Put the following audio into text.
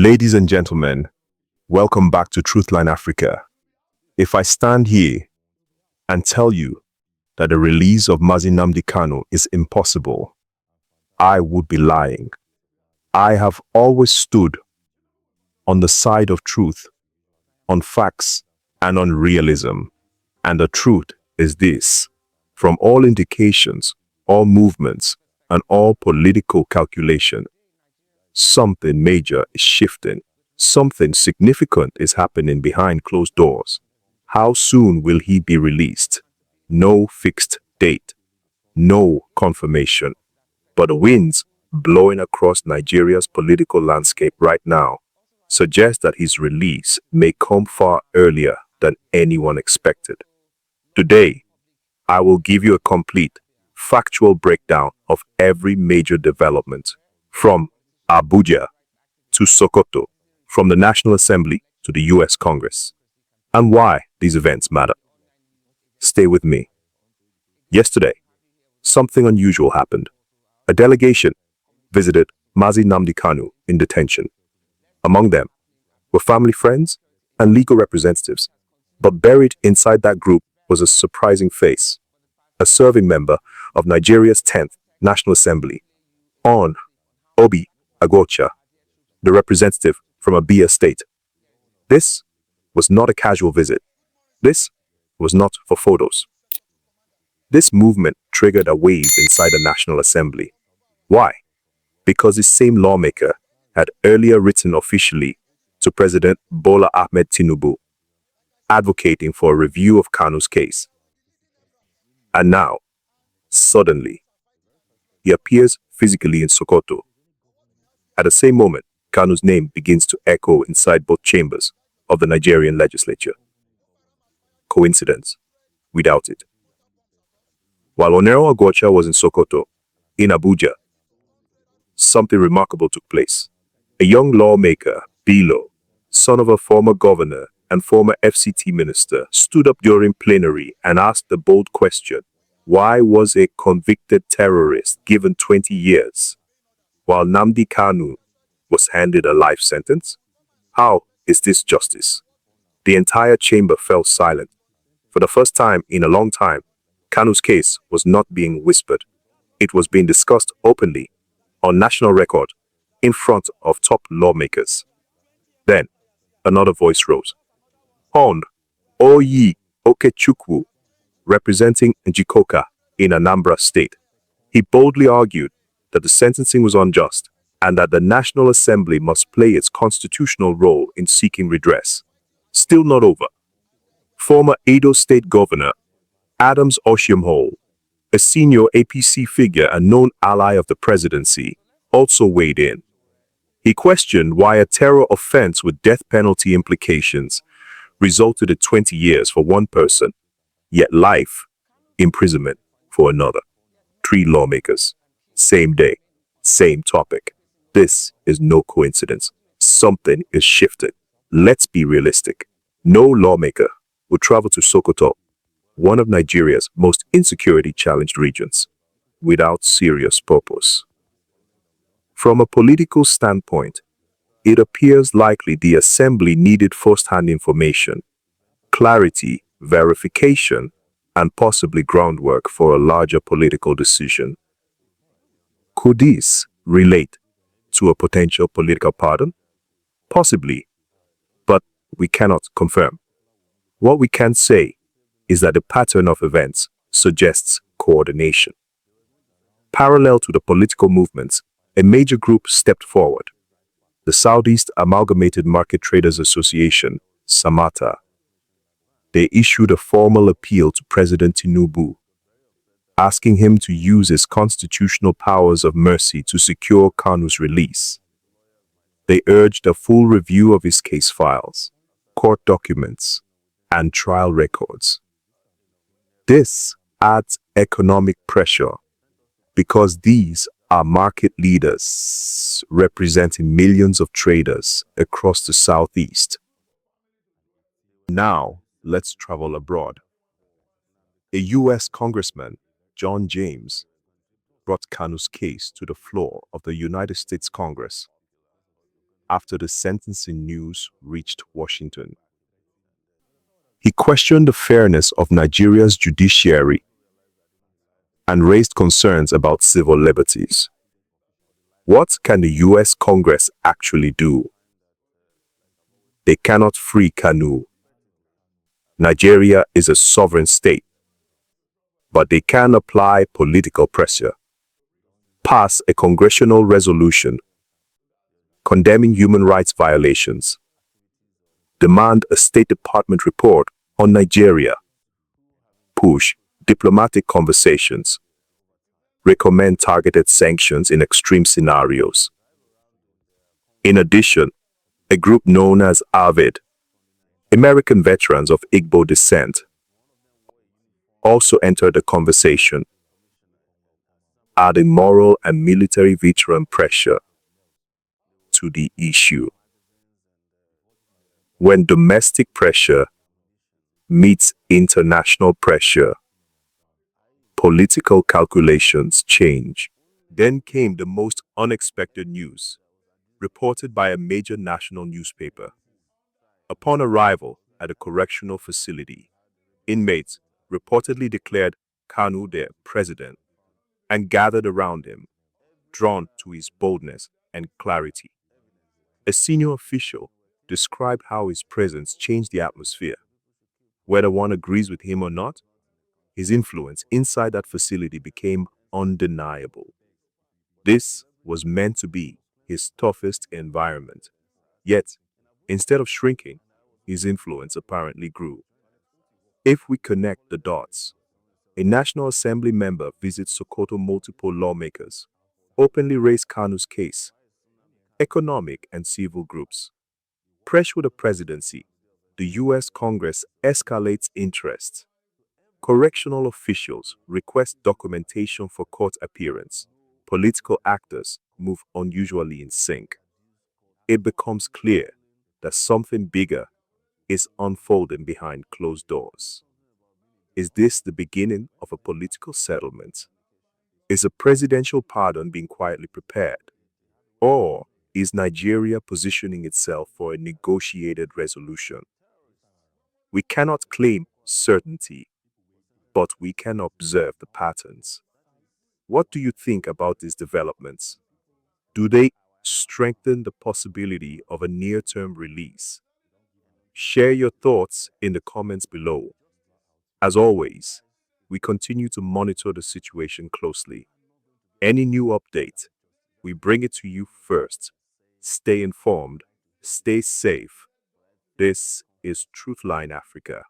Ladies and gentlemen, welcome back to TruthLine Africa. If I stand here and tell you that the release of Mazi Nnamdi Kanu is impossible, I would be lying. I have always stood on the side of truth, on facts, and on realism. And the truth is this: from all indications, all movements, and all political calculation, something major is shifting. Something significant is happening behind closed doors. How soon will he be released? No fixed date, no confirmation. But the winds blowing across Nigeria's political landscape right now suggest that his release may come far earlier than anyone expected. Today, I will give you a complete, factual breakdown of every major development, from Abuja to Sokoto, from the National Assembly to the US Congress, and why these events matter. Stay with me. Yesterday, something unusual happened. A delegation visited Mazi Nnamdi Kanu in detention. Among them were family, friends, and legal representatives. But buried inside that group was a surprising face: a serving member of Nigeria's 10th National Assembly, Obi Agocha, the representative from Abia State. This was not a casual visit. This was not for photos. This movement triggered a wave inside the National Assembly. Why? Because this same lawmaker had earlier written officially to President Bola Ahmed Tinubu, advocating for a review of Kanu's case. And now, suddenly, he appears physically in Sokoto. At the same moment, Kanu's name begins to echo inside both chambers of the Nigerian legislature. Coincidence? We doubt it. While Onero Agocha was in Sokoto, in Abuja, something remarkable took place. A young lawmaker, Bilo, son of a former governor and former FCT minister, stood up during plenary and asked the bold question: why was a convicted terrorist given 20 years, while Nnamdi Kanu was handed a life sentence? How is this justice? The entire chamber fell silent. For the first time in a long time, Kanu's case was not being whispered. It was being discussed openly, on national record, in front of top lawmakers. Then, another voice rose. Hon Oyi Okechukwu, representing Njikoka in Anambra State. He boldly argued that the sentencing was unjust and that the National Assembly must play its constitutional role in seeking redress. Still not over. Former Edo State Governor Adams Oshiomhole, a senior APC figure and known ally of the presidency, also weighed in. He questioned why a terror offense with death penalty implications resulted in 20 years for one person, yet life imprisonment for another. 3 lawmakers, same day, same topic. This is no coincidence. Something is shifting. Let's be realistic. No lawmaker would travel to Sokoto, one of Nigeria's most insecurity-challenged regions, without serious purpose. From a political standpoint, it appears likely the Assembly needed first-hand information, clarity, verification, and possibly groundwork for a larger political decision. Could this relate to a potential political pardon? Possibly, but we cannot confirm. What we can say is that the pattern of events suggests coordination. Parallel to the political movements, a major group stepped forward. The Southeast Amalgamated Market Traders Association, SAMATA. They issued a formal appeal to President Tinubu, asking him to use his constitutional powers of mercy to secure Kanu's release. They urged a full review of his case files, court documents, and trial records. This adds economic pressure because these are market leaders representing millions of traders across the Southeast. Now, let's travel abroad. A US Congressman, John James, brought Kanu's case to the floor of the United States Congress. after the sentencing news reached Washington. He questioned the fairness of Nigeria's judiciary and raised concerns about civil liberties. What can the US Congress actually do? They cannot free Kanu. Nigeria is a sovereign state, but they can apply political pressure, pass a congressional resolution condemning human rights violations, demand a State Department report on Nigeria, push diplomatic conversations, recommend targeted sanctions in extreme scenarios. In addition, a group known as AVID, American Veterans of Igbo Descent, also entered the conversation, adding moral and military veteran pressure to the issue. When domestic pressure meets international pressure, political calculations change. Then came the most unexpected news, reported by a major national newspaper. Upon arrival at a correctional facility, inmates reportedly declared Kanu their president and gathered around him, drawn to his boldness and clarity. A senior official described how his presence changed the atmosphere. Whether one agrees with him or not, his influence inside that facility became undeniable. This was meant to be his toughest environment. Yet, instead of shrinking, his influence apparently grew. If we connect the dots, a National Assembly member visits Sokoto. Multiple lawmakers openly raise Kanu's case. Economic and civil groups pressure the presidency. The US Congress escalates interest. Correctional officials request documentation for court appearance. Political actors move unusually in sync. It becomes clear that something bigger is unfolding behind closed doors. Is this the beginning of a political settlement? Is a presidential pardon being quietly prepared? Or is Nigeria positioning itself for a negotiated resolution? We cannot claim certainty, but we can observe the patterns. What do you think about these developments? Do they strengthen the possibility of a near-term release? Share your thoughts in the comments below. As always, we continue to monitor the situation closely. Any new update, we bring it to you first. Stay informed, stay safe. This is TruthLine Africa.